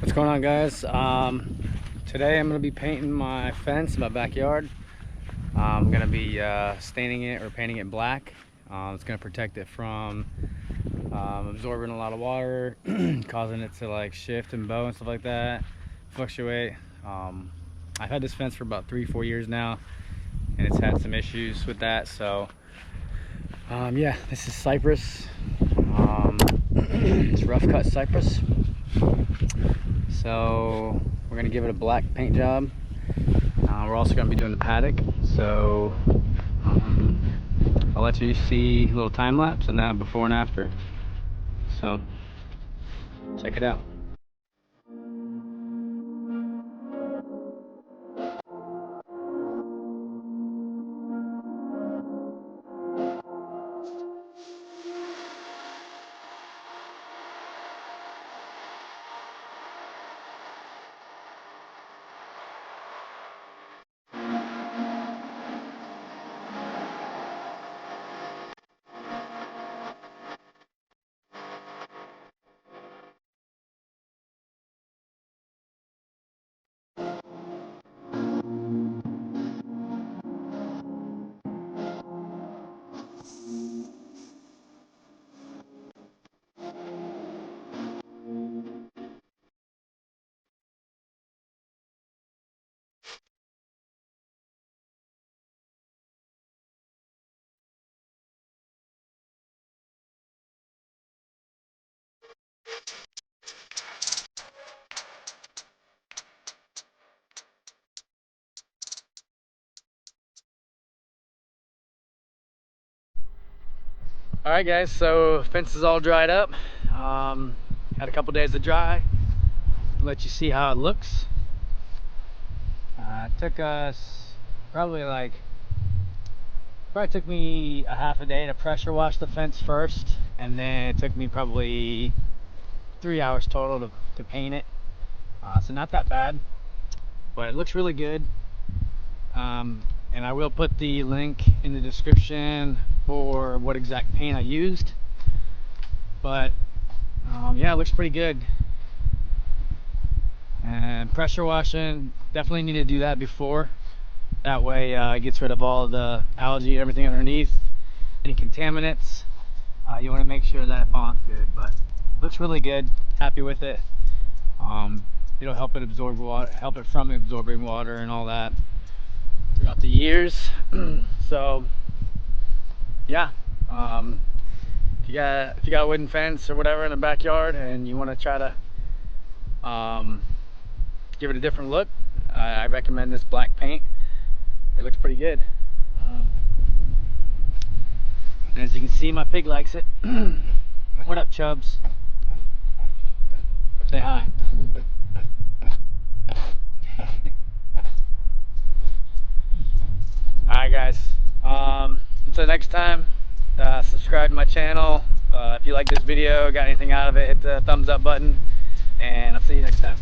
What's going on, guys? Today I'm going to be painting my fence in my backyard. I'm going to be staining it or painting it black. It's going to protect it from absorbing a lot of water, causing it to like shift and bow and stuff like that, fluctuate. I've had this fence for about 3-4 years now, and it's had some issues with that. So yeah, this is cypress. It's rough cut cypress. So we're gonna give it a black paint job. We're also gonna be doing the paddock. So I'll let you see a little time lapse and that before and after. So check it out. All right, guys, so fence is all dried up. Had a couple days to dry. Let you see how it looks. It took us probably took me a half a day to pressure wash the fence first, and then it took me probably 3 hours total to paint it. So not that bad, but it looks really good. And I will put the link in the description for what exact paint I used. But yeah, it looks pretty good. And pressure washing, definitely need to do that before. That way it gets rid of all the algae and everything underneath, any contaminants. You want to make sure that font's good, but it looks really good. Happy with it. It'll help it absorb water, help it from absorbing water and all that throughout the years. So yeah, if you got a wooden fence or whatever in the backyard and you want to try to give it a different look, I recommend this black paint. It looks pretty good. And as you can see, my pig likes it. What up, Chubbs? Say hi. Alright, guys, until next time, subscribe to my channel. If you like this video, got anything out of it, hit the thumbs up button, and I'll see you next time.